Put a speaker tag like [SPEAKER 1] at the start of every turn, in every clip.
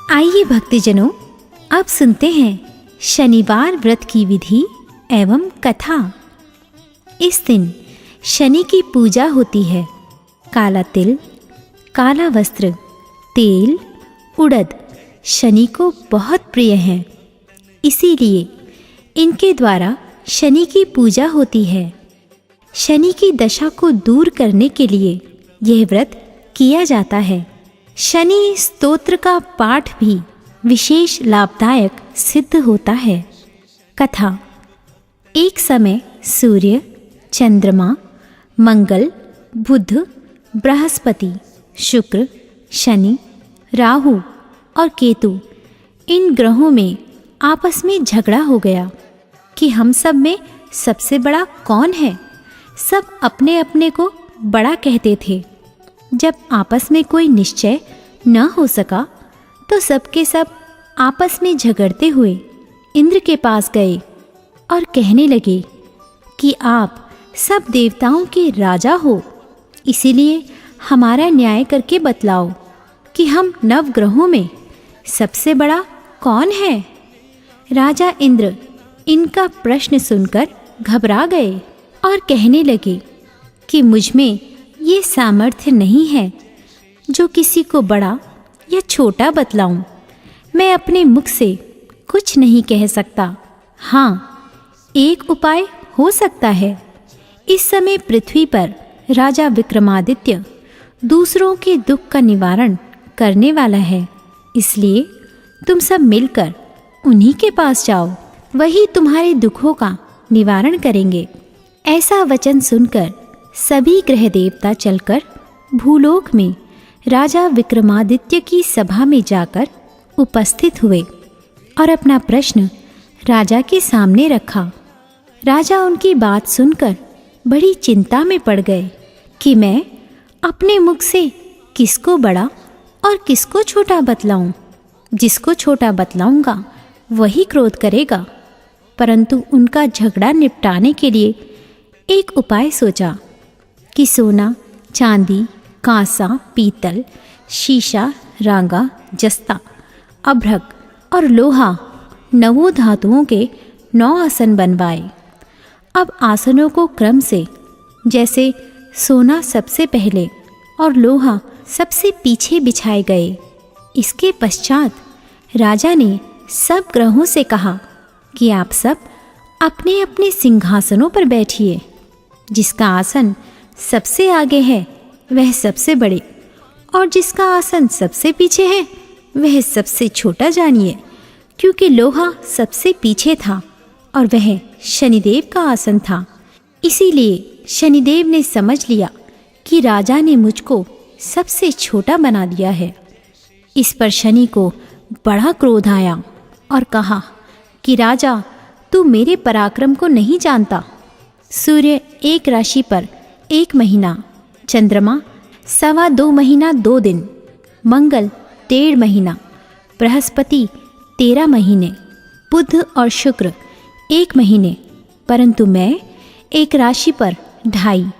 [SPEAKER 1] आइए भक्तजनों, अब सुनते हैं शनिवार व्रत की विधि एवं कथा। इस दिन शनि की पूजा होती है। काला तिल, काला वस्त्र, तेल, उड़द शनि को बहुत प्रिय हैं। इसीलिए इनके द्वारा शनि की पूजा होती है। शनि की दशा को दूर करने के लिए यह व्रत किया जाता है। शनि स्तोत्र का पाठ भी विशेष लाभदायक सिद्ध होता है। कथा। एक समय सूर्य, चंद्रमा, मंगल, बुध, बृहस्पति, शुक्र, शनि, राहु और केतु इन ग्रहों में आपस में झगड़ा हो गया कि हम सब में सबसे बड़ा कौन है। सब अपने अपने को बड़ा कहते थे। जब आपस में कोई निश्चय न हो सका तो सबके सब आपस में झगड़ते हुए इंद्र के पास गए और कहने लगे कि आप सब देवताओं के राजा हो, इसीलिए हमारा न्याय करके बतलाओ कि हम नवग्रहों में सबसे बड़ा कौन है। राजा इंद्र इनका प्रश्न सुनकर घबरा गए और कहने लगे कि मुझ में ये सामर्थ्य नहीं है जो किसी को बड़ा या छोटा बतलाऊं। मैं अपने मुख से कुछ नहीं कह सकता। हाँ, एक उपाय हो सकता है। इस समय पृथ्वी पर राजा विक्रमादित्य दूसरों के दुख का निवारण करने वाला है, इसलिए तुम सब मिलकर उन्हीं के पास जाओ, वही तुम्हारे दुखों का निवारण करेंगे। ऐसा वचन सुनकर सभी ग्रह देवता चलकर भूलोक में राजा विक्रमादित्य की सभा में जाकर उपस्थित हुए और अपना प्रश्न राजा के सामने रखा। राजा उनकी बात सुनकर बड़ी चिंता में पड़ गए कि मैं अपने मुख से किसको बड़ा और किसको छोटा बतलाऊं। जिसको छोटा बतलाऊंगा वही क्रोध करेगा। परंतु उनका झगड़ा निपटाने के लिए एक उपाय सोचा कि सोना, चांदी, कांसा, पीतल, शीशा, रांगा, जस्ता, अभ्रक और लोहा 9 धातुओं के 9 आसन बनवाए। अब आसनों को क्रम से, जैसे सोना सबसे पहले और लोहा सबसे पीछे बिछाए गए। इसके पश्चात राजा ने सब ग्रहों से कहा कि आप सब अपने अपने सिंहासनों पर बैठिए। जिसका आसन सबसे आगे है वह सबसे बड़े, और जिसका आसन सबसे पीछे है वह सबसे छोटा जानिए, क्योंकि लोहा सबसे पीछे था और वह शनिदेव का आसन था। इसीलिए शनिदेव ने समझ लिया कि राजा ने मुझको सबसे छोटा बना दिया है। इस पर शनि को बड़ा क्रोध आया और कहा कि राजा, तू मेरे पराक्रम को नहीं जानता। सूर्य एक राशि पर 1 महीना, चंद्रमा 2.25 महीना 2 दिन, मंगल 1.5 महीना, बृहस्पति 13 महीने, बुध और शुक्र 1 महीने, परंतु मैं एक राशि पर 2.5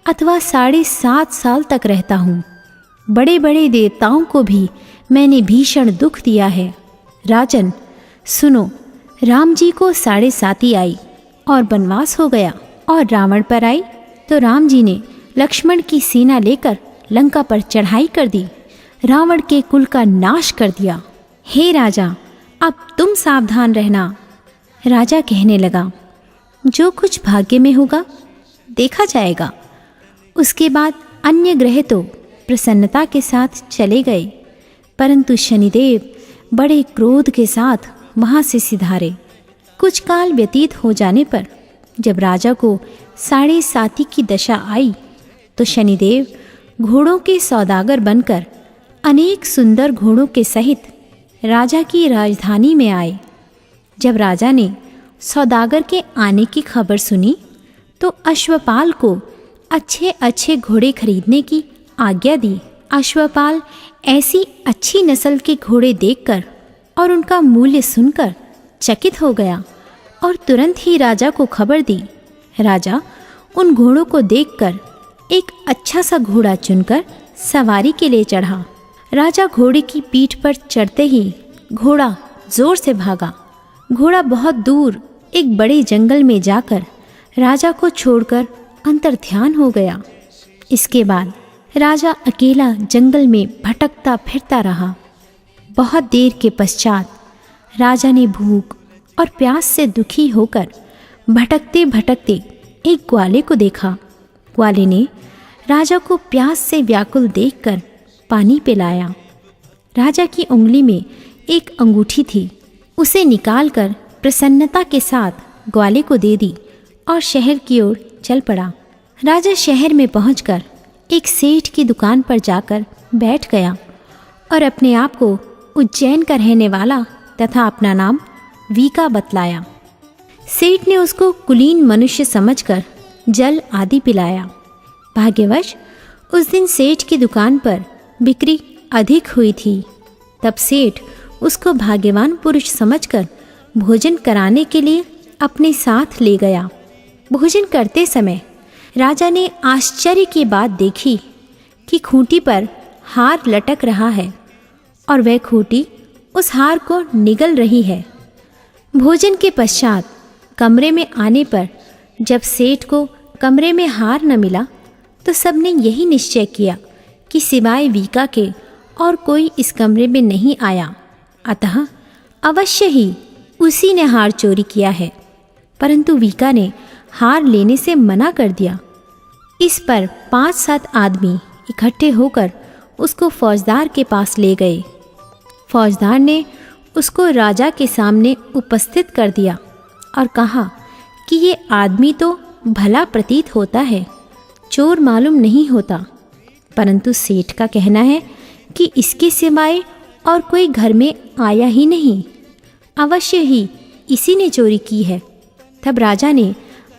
[SPEAKER 1] अथवा 7.5 साल तक रहता हूँ। बड़े बड़े देवताओं को भी मैंने भीषण दुख दिया है। राजन सुनो, राम जी को 7.5 आई और वनवास हो गया, और रावण पर आई तो राम जी ने लक्ष्मण की सेना लेकर लंका पर चढ़ाई कर दी, रावण के कुल का नाश कर दिया। हे राजा, अब तुम सावधान रहना। राजा कहने लगा, जो कुछ भाग्य में होगा देखा जाएगा। उसके बाद अन्य ग्रह तो प्रसन्नता के साथ चले गए, परंतु शनिदेव बड़े क्रोध के साथ वहाँ से सिधारे। कुछ काल व्यतीत हो जाने पर जब राजा को 7.5 की दशा आई तो शनिदेव घोड़ों के सौदागर बनकर अनेक सुंदर घोड़ों के सहित राजा की राजधानी में आए। जब राजा ने सौदागर के आने की खबर सुनी तो अश्वपाल को अच्छे अच्छे घोड़े खरीदने की आज्ञा दी। अश्वपाल ऐसी अच्छी नस्ल के घोड़े देखकर और उनका मूल्य सुनकर चकित हो गया और तुरंत ही राजा को खबर दी। राजा उन घोड़ों को देखकर एक अच्छा सा घोड़ा चुनकर सवारी के लिए चढ़ा। राजा घोड़े की पीठ पर चढ़ते ही घोड़ा जोर से भागा। घोड़ा बहुत दूर एक बड़े जंगल में जाकर राजा को छोड़कर अंतर्ध्यान हो गया। इसके बाद राजा अकेला जंगल में भटकता फिरता रहा। बहुत देर के पश्चात राजा ने भूख और प्यास से दुखी होकर भटकते भटकते एक ग्वाले को देखा। ग्वाले ने राजा को प्यास से व्याकुल देखकर पानी पिलाया। राजा की उंगली में एक अंगूठी थी, उसे निकालकर प्रसन्नता के साथ ग्वाले को दे दी और शहर की ओर चल पड़ा। राजा शहर में पहुंचकर एक सेठ की दुकान पर जाकर बैठ गया और अपने आप को उज्जैन का रहने वाला तथा अपना नाम वीका बतलाया। सेठ ने उसको कुलीन मनुष्य समझकर जल आदि पिलाया। भाग्यवश उस दिन सेठ की दुकान पर बिक्री अधिक हुई थी। तब सेठ उसको भाग्यवान पुरुष समझकर भोजन कराने के लिए अपने साथ ले गया। भोजन करते समय राजा ने आश्चर्य की बात देखी कि खूंटी पर हार लटक रहा है और वह खूंटी उस हार को निगल रही है। भोजन के पश्चात कमरे में आने पर जब सेठ को कमरे में हार न मिला तो सबने यही निश्चय किया कि सिवाय वीका के और कोई इस कमरे में नहीं आया, अतः अवश्य ही उसी ने हार चोरी किया है। परंतु वीका ने हार लेने से मना कर दिया। इस पर 5-7 आदमी इकट्ठे होकर उसको फौजदार के पास ले गए। फौजदार ने उसको राजा के सामने उपस्थित कर दिया और कहा कि ये आदमी तो भला प्रतीत होता है, चोर मालूम नहीं होता, परंतु सेठ का कहना है कि इसके सिवाय और कोई घर में आया ही नहीं, अवश्य ही इसी ने चोरी की है। तब राजा ने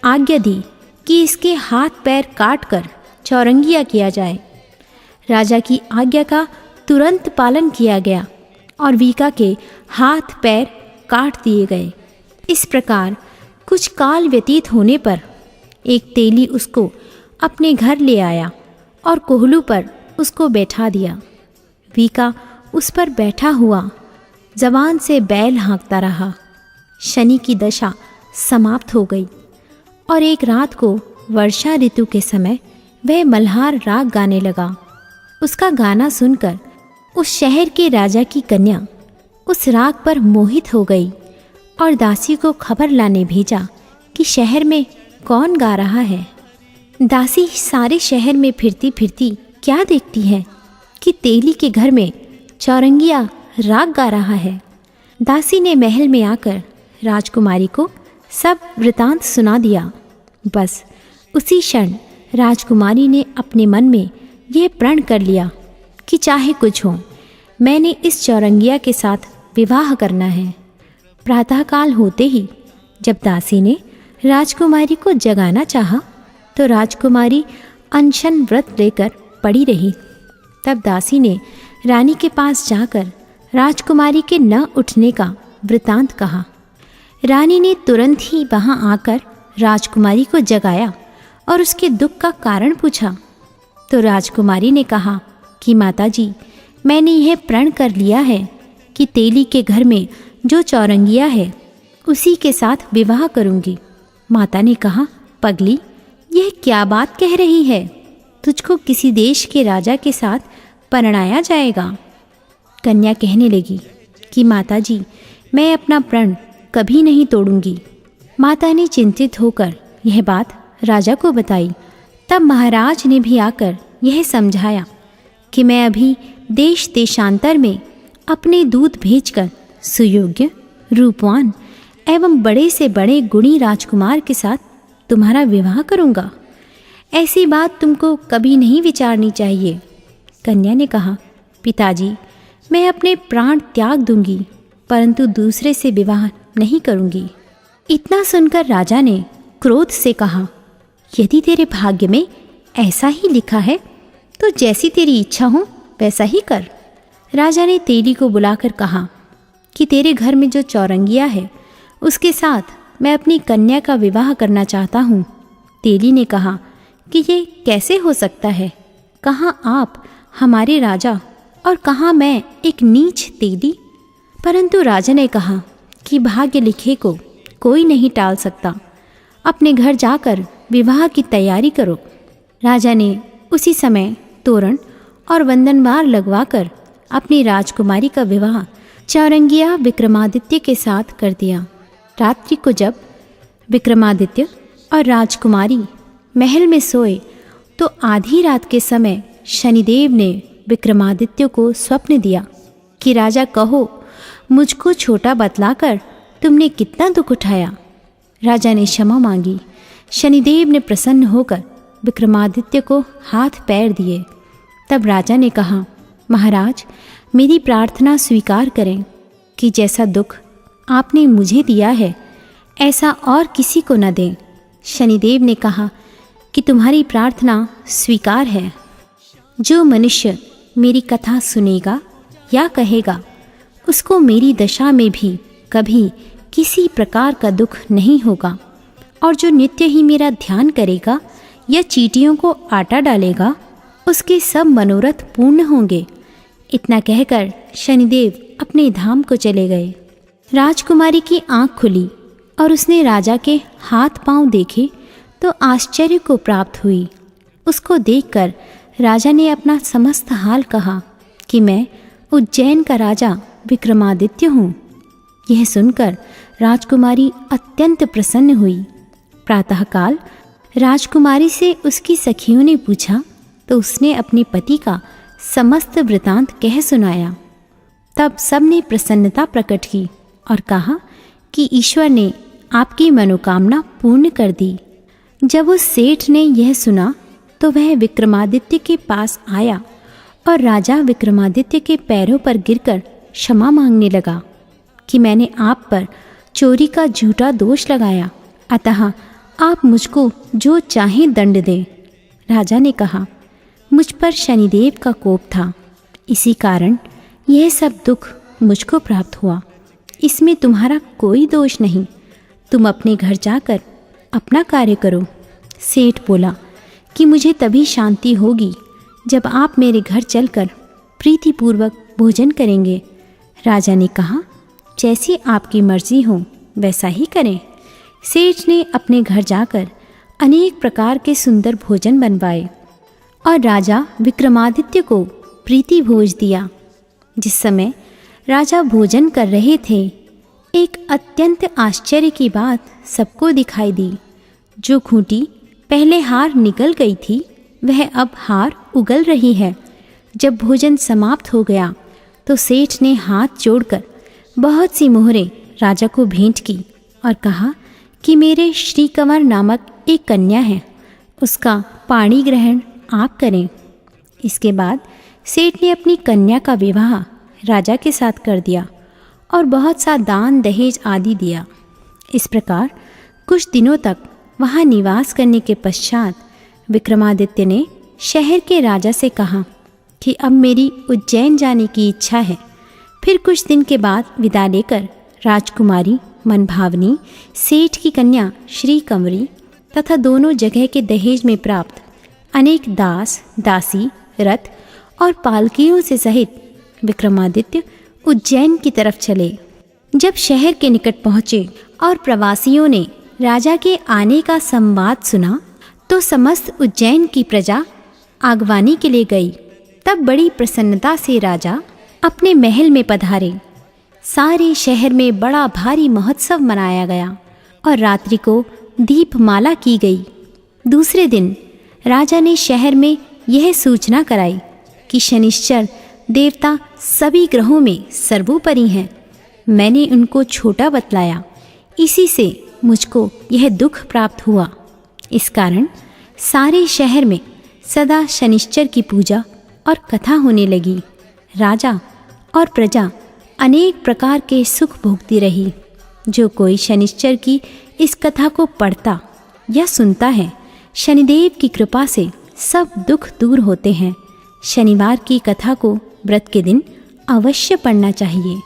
[SPEAKER 1] आज्ञा दी कि इसके हाथ पैर काटकर चौरंगिया किया जाए। राजा की आज्ञा का तुरंत पालन किया गया और वीका के हाथ पैर काट दिए गए। इस प्रकार कुछ काल व्यतीत होने पर एक तेली उसको अपने घर ले आया और कोहलू पर उसको बैठा दिया। वीका उस पर बैठा हुआ जबान से बैल हाँकता रहा। शनि की दशा समाप्त हो गई और एक रात को वर्षा ऋतु के समय वह मल्हार राग गाने लगा। उसका गाना सुनकर उस शहर के राजा की कन्या उस राग पर मोहित हो गई और दासी को खबर लाने भेजा कि शहर में कौन गा रहा है। दासी सारे शहर में फिरती फिरती क्या देखती है कि तेली के घर में चौरंगिया राग गा रहा है। दासी ने महल में आकर राजकुमारी को सब वृतांत सुना दिया। बस उसी क्षण राजकुमारी ने अपने मन में यह प्रण कर लिया कि चाहे कुछ हो, मैंने इस चौरंगिया के साथ विवाह करना है। प्रातःकाल होते ही जब दासी ने राजकुमारी को जगाना चाहा तो राजकुमारी अनशन व्रत लेकर पड़ी रही। तब दासी ने रानी के पास जाकर राजकुमारी के न उठने का वृतांत कहा। रानी ने तुरंत ही वहां आकर राजकुमारी को जगाया और उसके दुख का कारण पूछा। तो राजकुमारी ने कहा कि माताजी, मैंने यह प्रण कर लिया है कि तेली के घर में जो चौरंगिया है उसी के साथ विवाह करूंगी। माता ने कहा, पगली, यह क्या बात कह रही है? तुझको किसी देश के राजा के साथ परणाया जाएगा। कन्या कहने लगी कि माताजी, मैं अपना प्रण कभी नहीं तोड़ूंगी। माता ने चिंतित होकर यह बात राजा को बताई। तब महाराज ने भी आकर यह समझाया कि मैं अभी देश देशांतर में अपने दूत भेजकर सुयोग्य, रूपवान एवं बड़े से बड़े गुणी राजकुमार के साथ तुम्हारा विवाह करूंगा। ऐसी बात तुमको कभी नहीं विचारनी चाहिए। कन्या ने कहा, पिताजी, मैं अपने प्राण त्याग दूंगी, परंतु दूसरे से विवाह नहीं करूंगी। इतना सुनकर राजा ने क्रोध से कहा, यदि तेरे भाग्य में ऐसा ही लिखा है तो जैसी तेरी इच्छा हो वैसा ही कर। राजा ने तेली को बुलाकर कहा कि तेरे घर में जो चौरंगिया है उसके साथ मैं अपनी कन्या का विवाह करना चाहता हूँ। तेली ने कहा कि ये कैसे हो सकता है? कहाँ आप हमारे राजा और कहाँ मैं एक नीच तेली। परंतु राजा ने कहा कि भाग्य लिखे को कोई नहीं टाल सकता, अपने घर जाकर विवाह की तैयारी करो। राजा ने उसी समय तोरण और वंदनवार लगवाकर अपनी राजकुमारी का विवाह चौरंगिया विक्रमादित्य के साथ कर दिया। रात्रि को जब विक्रमादित्य और राजकुमारी महल में सोए तो आधी रात के समय शनिदेव ने विक्रमादित्य को स्वप्न दिया कि राजा कहो, मुझको छोटा बतलाकर तुमने कितना दुख उठाया। राजा ने क्षमा मांगी। शनिदेव ने प्रसन्न होकर विक्रमादित्य को हाथ पैर दिए। तब राजा ने कहा, महाराज, मेरी प्रार्थना स्वीकार करें कि जैसा दुख आपने मुझे दिया है ऐसा और किसी को न दें। शनिदेव ने कहा कि तुम्हारी प्रार्थना स्वीकार है। जो मनुष्य मेरी कथा सुनेगा या कहेगा उसको मेरी दशा में भी कभी किसी प्रकार का दुख नहीं होगा, और जो नित्य ही मेरा ध्यान करेगा या चींटियों को आटा डालेगा उसके सब मनोरथ पूर्ण होंगे। इतना कहकर शनिदेव अपने धाम को चले गए। राजकुमारी की आंख खुली और उसने राजा के हाथ पांव देखे तो आश्चर्य को प्राप्त हुई। उसको देखकर राजा ने अपना समस्त हाल कहा कि मैं उज्जैन का राजा विक्रमादित्य हूँ। यह सुनकर राजकुमारी अत्यंत प्रसन्न हुई। प्रातःकाल राजकुमारी से उसकी सखियों ने पूछा तो उसने अपने पति का समस्त वृतांत कह सुनाया। तब सबने प्रसन्नता प्रकट की और कहा कि ईश्वर ने आपकी मनोकामना पूर्ण कर दी। जब उस सेठ ने यह सुना तो वह विक्रमादित्य के पास आया और राजा विक्रमादित्य के पैरों पर गिरकर क्षमा मांगने लगा कि मैंने आप पर चोरी का झूठा दोष लगाया, अतः आप मुझको जो चाहें दंड दें। राजा ने कहा, मुझ पर शनिदेव का कोप था, इसी कारण यह सब दुख मुझको प्राप्त हुआ। इसमें तुम्हारा कोई दोष नहीं, तुम अपने घर जाकर अपना कार्य करो। सेठ बोला कि मुझे तभी शांति होगी जब आप मेरे घर चलकर प्रीतिपूर्वक भोजन करेंगे। राजा ने कहा, जैसी आपकी मर्जी हो वैसा ही करें। सेठ ने अपने घर जाकर अनेक प्रकार के सुंदर भोजन बनवाए और राजा विक्रमादित्य को प्रीति भोज दिया। जिस समय राजा भोजन कर रहे थे, एक अत्यंत आश्चर्य की बात सबको दिखाई दी। जो खूंटी पहले हार निकल गई थी वह अब हार उगल रही है। जब भोजन समाप्त हो गया तो सेठ ने हाथ जोड़कर बहुत सी मोहरें राजा को भेंट की और कहा कि मेरे श्रीकंवर नामक एक कन्या है, उसका पाणी ग्रहण आप करें। इसके बाद सेठ ने अपनी कन्या का विवाह राजा के साथ कर दिया और बहुत सा दान दहेज आदि दिया। इस प्रकार कुछ दिनों तक वहाँ निवास करने के पश्चात विक्रमादित्य ने शहर के राजा से कहा कि अब मेरी उज्जैन जाने की इच्छा है। फिर कुछ दिन के बाद विदा लेकर राजकुमारी मनभावनी, सेठ की कन्या श्रीकंवरी तथा दोनों जगह के दहेज में प्राप्त अनेक दास, दासी, रथ और पालकियों से सहित विक्रमादित्य उज्जैन की तरफ चले। जब शहर के निकट पहुँचे और प्रवासियों ने राजा के आने का संवाद सुना तो समस्त उज्जैन की प्रजा आगवानी के लिए गई। तब बड़ी प्रसन्नता से राजा अपने महल में पधारे। सारे शहर में बड़ा भारी महोत्सव मनाया गया और रात्रि को दीपमाला की गई। दूसरे दिन राजा ने शहर में यह सूचना कराई कि शनिश्चर देवता सभी ग्रहों में सर्वोपरि हैं। मैंने उनको छोटा बतलाया, इसी से मुझको यह दुख प्राप्त हुआ। इस कारण सारे शहर में सदा शनिश्चर की पूजा और कथा होने लगी। राजा और प्रजा अनेक प्रकार के सुख भोगती रही। जो कोई शनिश्चर की इस कथा को पढ़ता या सुनता है, शनिदेव की कृपा से सब दुख दूर होते हैं। शनिवार की कथा को व्रत के दिन अवश्य पढ़ना चाहिए।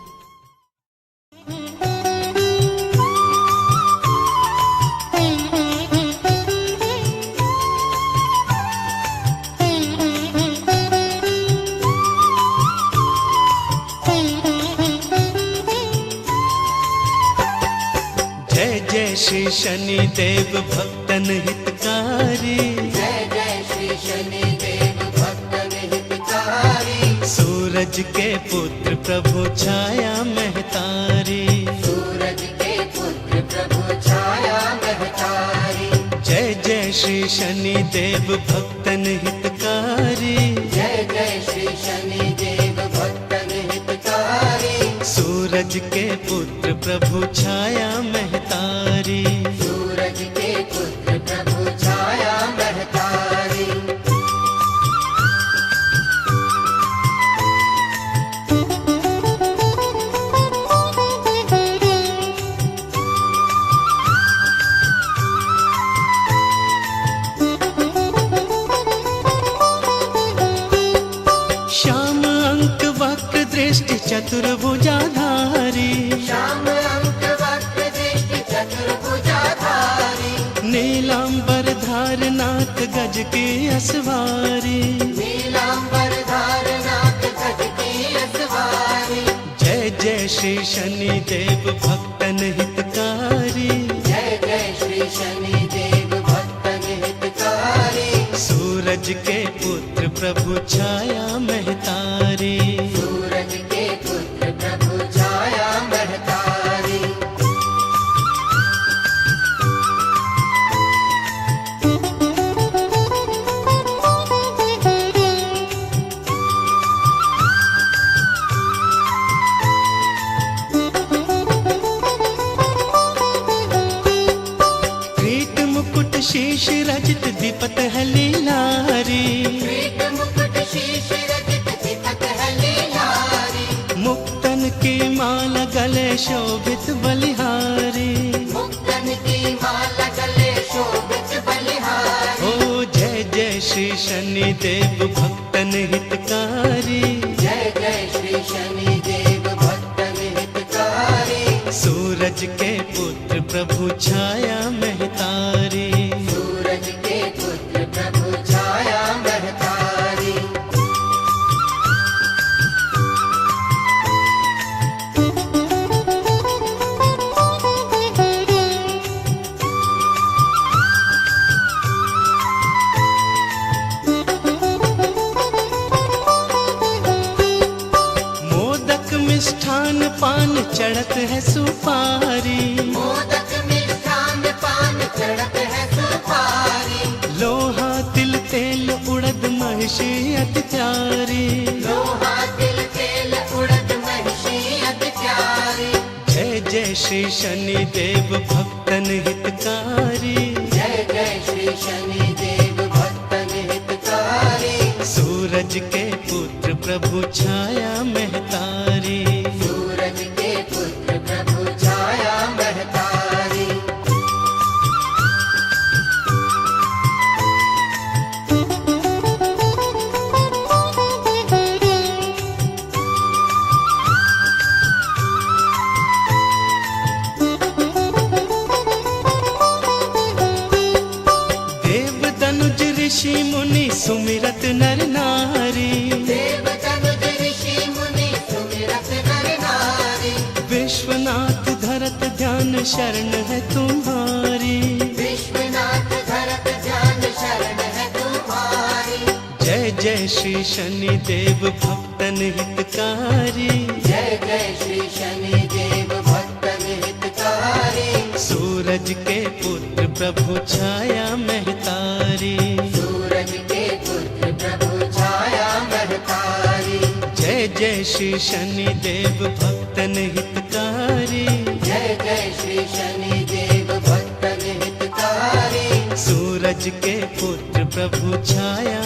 [SPEAKER 2] श्री शनि देव भक्तन हितकारी।
[SPEAKER 3] जय जय श्री शनि देव भक्तन हितकारी।
[SPEAKER 2] सूरज के पुत्र प्रभु छाया महतारी।
[SPEAKER 3] सूरज के पुत्र प्रभु छाया महतारी।
[SPEAKER 2] जय जय श्री शनि देव भक्तन हितकारी।
[SPEAKER 3] जय जय श्री शनि देव भक्तन हितकारी।
[SPEAKER 2] सूरज के पुत्र प्रभु छाया महतारी।
[SPEAKER 3] सूरज के पुत्र प्रभु छाया महतारी।
[SPEAKER 2] श्याम अंक वक्र दृष्टि चतुर्भुजाधारी।
[SPEAKER 3] श्याम अंक वक्र दृष्टि चतुर्भुजाधारी।
[SPEAKER 2] नीलांबर धारनाथ गज की असवारी।
[SPEAKER 3] नीलांबर धारनाथ गज की असवारी।
[SPEAKER 2] जय जय श्री शनि देव भक्तन हितकारी।
[SPEAKER 3] जय जय श्री शनि देव भक्तन हितकारी।
[SPEAKER 2] सूरज के पुत्र प्रभु छाया महतारी।
[SPEAKER 3] सूरज के पुत्र प्रभु छाया महतारी।
[SPEAKER 2] किरीट मुकुट शीश रजत दीपत है लीलारी।
[SPEAKER 3] किरीट मुकुट शीश रजत दीपक है लीलारी।
[SPEAKER 2] मुक्तन की माला गले शोभित बलिहारी।
[SPEAKER 3] मुक्तन की माला गले शोभित बलिहारी।
[SPEAKER 2] ओ जय जय श्री शनि देव भक्तन हितकारी।
[SPEAKER 3] जय जय श्री शनि देव भक्तन हितकारी।
[SPEAKER 2] सूरज के पुत्र प्रभु छाया महतारी।
[SPEAKER 3] सूरज के पुत्र प्रभु छाया महतारी।
[SPEAKER 2] मोदक मिष्ठान पान चढ़त है सुपारी।
[SPEAKER 3] मोदक मिष्ठान पान चढ़त है सुपारी।
[SPEAKER 2] लोहा तिल तेल उड़द महिषी अति प्यारी।
[SPEAKER 3] लोहा तिल तेल उड़द महिषी अति प्यारी।
[SPEAKER 2] जय जय श्री शनि देव भक्तन हितकारी।
[SPEAKER 3] जय जय श्री शनि देव भक्तन हितकारी।
[SPEAKER 2] सूरज के पुत्र प्रभु छाया महतारी।
[SPEAKER 3] सूरज के पुत्र प्रभु छाया महतारी।
[SPEAKER 2] देव दनुज ऋषि मुनि सुमिरत नर नारी।
[SPEAKER 3] देव तनुज ऋषि मुनि सुमिरत नर नारी।
[SPEAKER 2] विश्वनाथ धरत ध्यान शरण है तुम्हारी।
[SPEAKER 3] विश्वनाथ धरत ध्यान शरण है तुम्हारी।
[SPEAKER 2] जय जय श्री शनि देव भक्तन हितकारी।
[SPEAKER 3] जय जय श्री शनि देव भक्तन हितकारी।
[SPEAKER 2] सूरज के पुत्र प्रभु छाया महतारी।
[SPEAKER 3] सूरज के पुत्र प्रभु छाया महतारी।
[SPEAKER 2] जय जय श्री शनि देव भक्तन हितकारी।
[SPEAKER 3] जय जय श्री शनि देव भक्तन हितकारी।
[SPEAKER 2] सूरज के पुत्र प्रभु छाया